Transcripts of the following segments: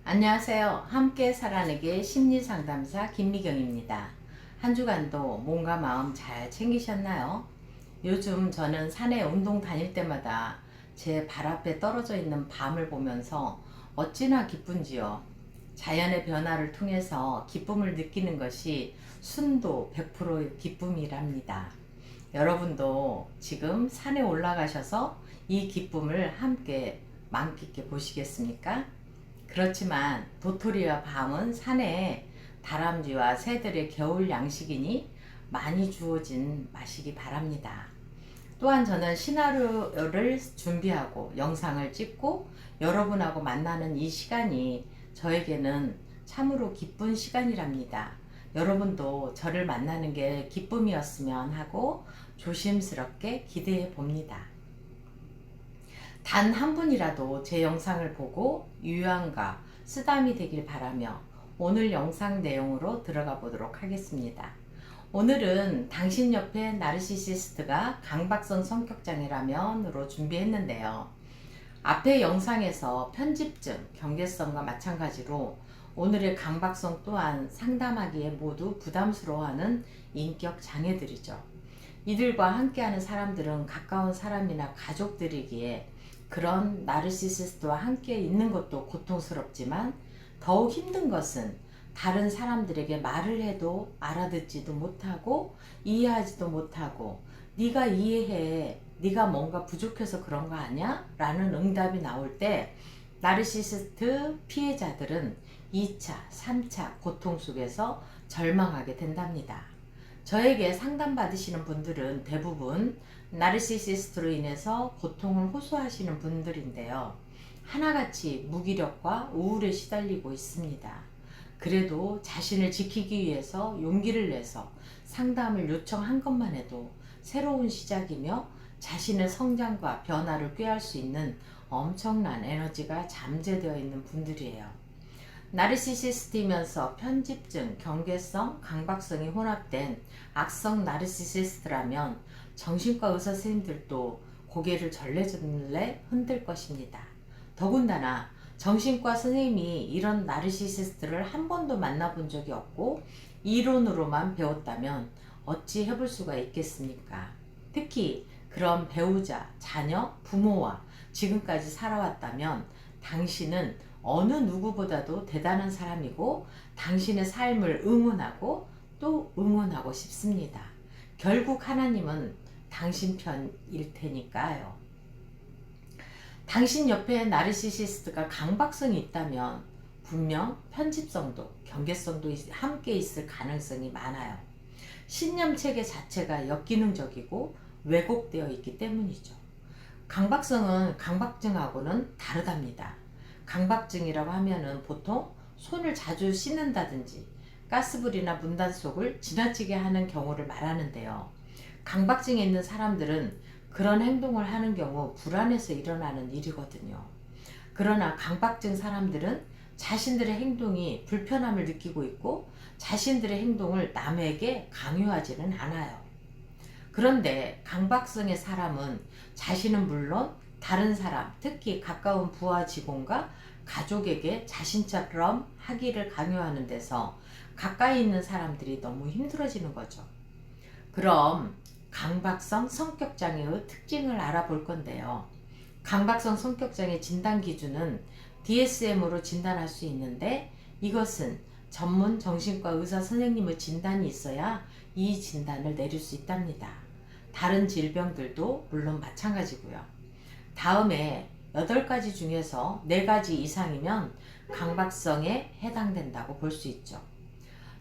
안녕하세요. 함께 살아내기 심리상담사 김미경입니다. 한 주간도 몸과 마음 잘 챙기셨나요? 요즘 저는 산에 운동 다닐 때마다 제 발 앞에 떨어져 있는 밤을 보면서 어찌나 기쁜지요. 자연의 변화를 통해서 기쁨을 느끼는 것이 순도 100%의 기쁨이랍니다. 여러분도 지금 산에 올라가셔서 이 기쁨을 함께 만끽해 보시겠습니까? 그렇지만 도토리와 밤은 산에 다람쥐와 새들의 겨울 양식이니 많이 주어진 마시기 바랍니다. 또한 저는 시나리오를 준비하고 영상을 찍고 여러분하고 만나는 이 시간이 저에게는 참으로 기쁜 시간이랍니다. 여러분도 저를 만나는 게 기쁨이었으면 하고 조심스럽게 기대해 봅니다. 단 한 분이라도 제 영상을 보고 유용과 쓰담이 되길 바라며 오늘 영상 내용으로 들어가 보도록 하겠습니다. 오늘은 당신 옆에 나르시시스트가 강박성 성격장애라면으로 준비했는데요. 앞의 영상에서 편집증, 경계성과 마찬가지로 오늘의 강박성 또한 상담하기에 모두 부담스러워하는 인격 장애들이죠. 이들과 함께하는 사람들은 가까운 사람이나 가족들이기에 그런 나르시시스트와 함께 있는 것도 고통스럽지만 더욱 힘든 것은 다른 사람들에게 말을 해도 알아듣지도 못하고 이해하지도 못하고 네가 이해해, 네가 뭔가 부족해서 그런 거 아니야? 라는 응답이 나올 때 나르시시스트 피해자들은 2차, 3차 고통 속에서 절망하게 된답니다. 저에게 상담받으시는 분들은 대부분 나르시시스트로 인해서 고통을 호소하시는 분들인데요. 하나같이 무기력과 우울에 시달리고 있습니다. 그래도 자신을 지키기 위해서 용기를 내서 상담을 요청한 것만 해도 새로운 시작이며 자신의 성장과 변화를 꾀할 수 있는 엄청난 에너지가 잠재되어 있는 분들이에요. 나르시시스트이면서 편집증, 경계성, 강박성이 혼합된 악성 나르시시스트라면 정신과 의사 선생님들도 고개를 절레절레 흔들 것입니다. 더군다나 정신과 선생님이 이런 나르시시스트를 한 번도 만나본 적이 없고 이론으로만 배웠다면 어찌 해볼 수가 있겠습니까? 특히 그런 배우자, 자녀, 부모와 지금까지 살아왔다면 당신은 어느 누구보다도 대단한 사람이고 당신의 삶을 응원하고 또 응원하고 싶습니다. 결국 하나님은 당신 편일 테니까요. 당신 옆에 나르시시스트가 강박성이 있다면 분명 편집성도 경계성도 함께 있을 가능성이 많아요. 신념 체계 자체가 역기능적이고 왜곡되어 있기 때문이죠. 강박성은 강박증하고는 다르답니다. 강박증이라고 하면은 보통 손을 자주 씻는다든지 가스불이나 문단속을 지나치게 하는 경우를 말하는데요. 강박증에 있는 사람들은 그런 행동을 하는 경우 불안해서 일어나는 일이거든요. 그러나 강박증 사람들은 자신들의 행동이 불편함을 느끼고 있고 자신들의 행동을 남에게 강요하지는 않아요. 그런데 강박성의 사람은 자신은 물론 다른 사람, 특히 가까운 부하 직원과 가족에게 자신처럼 하기를 강요하는 데서 가까이 있는 사람들이 너무 힘들어지는 거죠. 그럼 강박성 성격장애의 특징을 알아볼 건데요. 강박성 성격장애 진단 기준은 DSM으로 진단할 수 있는데 이것은 전문 정신과 의사 선생님의 진단이 있어야 이 진단을 내릴 수 있답니다. 다른 질병들도 물론 마찬가지고요. 다음에 8가지 중에서 4가지 이상이면 강박성에 해당된다고 볼 수 있죠.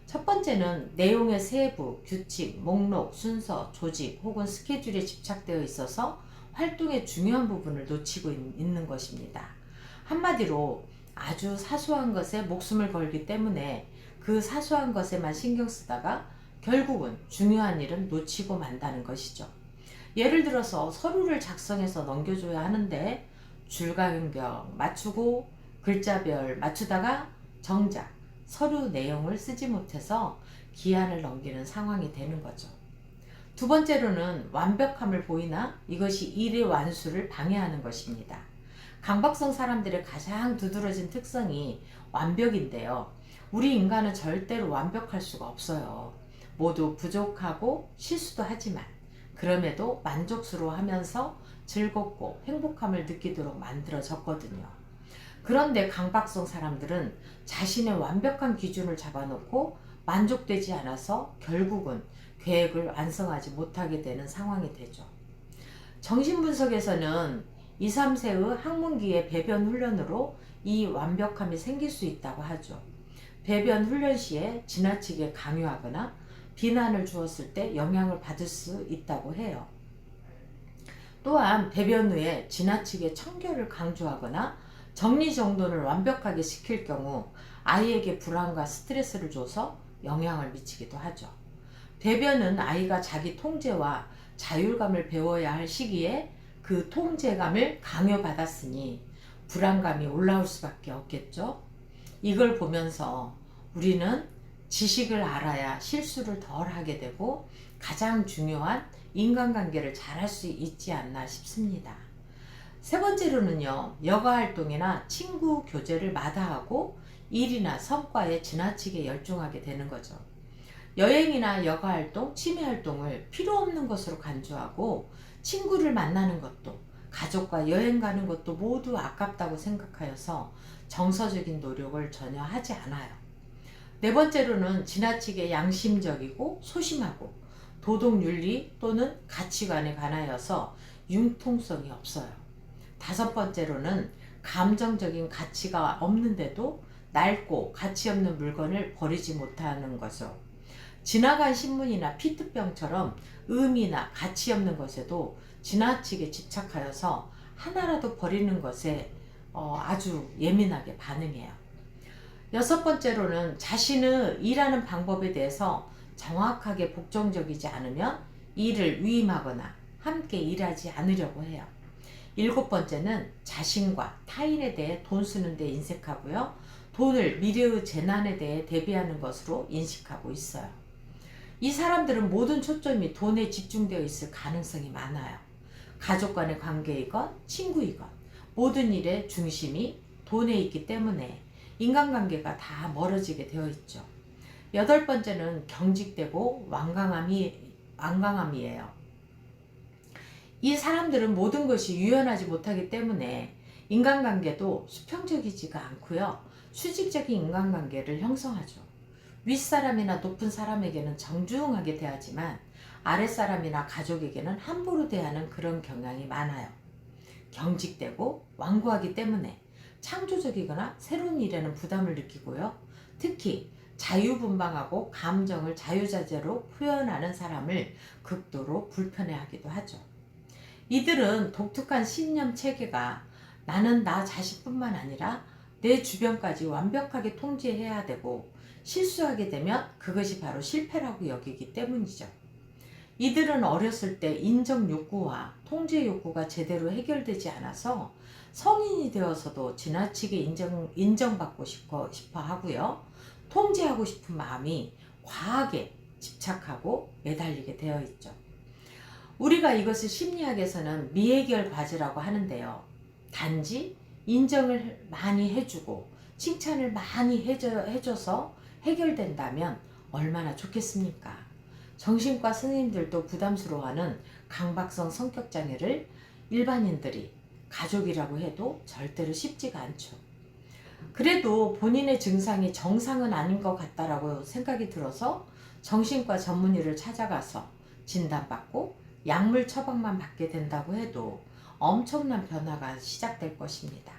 첫 번째는 내용의 세부, 규칙, 목록, 순서, 조직 혹은 스케줄에 집착되어 있어서 활동의 중요한 부분을 놓치고 있는 것입니다. 한마디로 아주 사소한 것에 목숨을 걸기 때문에 그 사소한 것에만 신경 쓰다가 결국은 중요한 일은 놓치고 만다는 것이죠. 예를 들어서 서류를 작성해서 넘겨줘야 하는데 줄간격 맞추고 글자별 맞추다가 정작 서류 내용을 쓰지 못해서 기한을 넘기는 상황이 되는 거죠. 두 번째로는 완벽함을 보이나 이것이 일의 완수를 방해하는 것입니다. 강박성 사람들의 가장 두드러진 특성이 완벽인데요. 우리 인간은 절대로 완벽할 수가 없어요. 모두 부족하고 실수도 하지만 그럼에도 만족스러워하면서 즐겁고 행복함을 느끼도록 만들어졌거든요. 그런데 강박성 사람들은 자신의 완벽한 기준을 잡아놓고 만족되지 않아서 결국은 계획을 완성하지 못하게 되는 상황이 되죠. 정신분석에서는 2, 3세의 학문기의 배변 훈련으로 이 완벽함이 생길 수 있다고 하죠. 배변 훈련 시에 지나치게 강요하거나 비난을 주었을 때 영향을 받을 수 있다고 해요. 또한 배변 후에 지나치게 청결을 강조하거나 정리정돈을 완벽하게 시킬 경우 아이에게 불안과 스트레스를 줘서 영향을 미치기도 하죠. 배변은 아이가 자기 통제와 자율감을 배워야 할 시기에 그 통제감을 강요받았으니 불안감이 올라올 수밖에 없겠죠. 이걸 보면서 우리는 지식을 알아야 실수를 덜 하게 되고 가장 중요한 인간관계를 잘할 수 있지 않나 싶습니다. 세 번째로는요, 여가활동이나 친구 교제를 마다하고 일이나 성과에 지나치게 열중하게 되는 거죠. 여행이나 여가활동, 취미활동을 필요 없는 것으로 간주하고 친구를 만나는 것도 가족과 여행 가는 것도 모두 아깝다고 생각하여서 정서적인 노력을 전혀 하지 않아요. 네 번째로는 지나치게 양심적이고 소심하고 도덕윤리 또는 가치관에 관하여서 융통성이 없어요. 다섯 번째로는 감정적인 가치가 없는데도 낡고 가치 없는 물건을 버리지 못하는 거죠. 지나간 신문이나 피트병처럼 의미나 가치 없는 것에도 지나치게 집착하여서 하나라도 버리는 것에 아주 예민하게 반응해요. 여섯 번째로는 자신의 일하는 방법에 대해서 정확하게 복종적이지 않으면 일을 위임하거나 함께 일하지 않으려고 해요. 일곱 번째는 자신과 타인에 대해 돈 쓰는 데 인색하고요. 돈을 미래의 재난에 대해 대비하는 것으로 인식하고 있어요. 이 사람들은 모든 초점이 돈에 집중되어 있을 가능성이 많아요. 가족 간의 관계이건 친구이건 모든 일의 중심이 돈에 있기 때문에 인간관계가 다 멀어지게 되어 있죠. 여덟 번째는 경직되고 완강함이에요. 이 사람들은 모든 것이 유연하지 못하기 때문에 인간관계도 수평적이지가 않고요. 수직적인 인간관계를 형성하죠. 윗사람이나 높은 사람에게는 정중하게 대하지만 아랫사람이나 가족에게는 함부로 대하는 그런 경향이 많아요. 경직되고 완고하기 때문에 창조적이거나 새로운 일에는 부담을 느끼고요. 특히 자유분방하고 감정을 자유자재로 표현하는 사람을 극도로 불편해하기도 하죠. 이들은 독특한 신념 체계가 나는 나 자신뿐만 아니라 내 주변까지 완벽하게 통제해야 되고 실수하게 되면 그것이 바로 실패라고 여기기 때문이죠. 이들은 어렸을 때 인정 욕구와 통제 욕구가 제대로 해결되지 않아서 성인이 되어서도 지나치게 인정받고 싶어 하고요. 통제하고 싶은 마음이 과하게 집착하고 매달리게 되어 있죠. 우리가 이것을 심리학에서는 미해결 과제라고 하는데요. 단지 인정을 많이 해주고 칭찬을 많이 해줘서 해결된다면 얼마나 좋겠습니까? 정신과 선생님들도 부담스러워하는 강박성 성격장애를 일반인들이 가족이라고 해도 절대로 쉽지가 않죠. 그래도 본인의 증상이 정상은 아닌 것 같다라고 생각이 들어서 정신과 전문의를 찾아가서 진단받고 약물 처방만 받게 된다고 해도 엄청난 변화가 시작될 것입니다.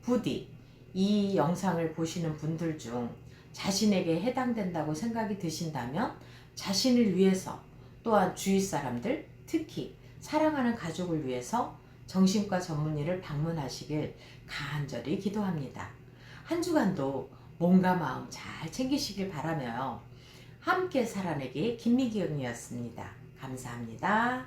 부디 이 영상을 보시는 분들 중 자신에게 해당된다고 생각이 드신다면 자신을 위해서 또한 주위 사람들, 특히 사랑하는 가족을 위해서 정신과 전문의를 방문하시길 간절히 기도합니다. 한 주간도 몸과 마음 잘 챙기시길 바라며 함께 살아내기 김미경이었습니다. 감사합니다.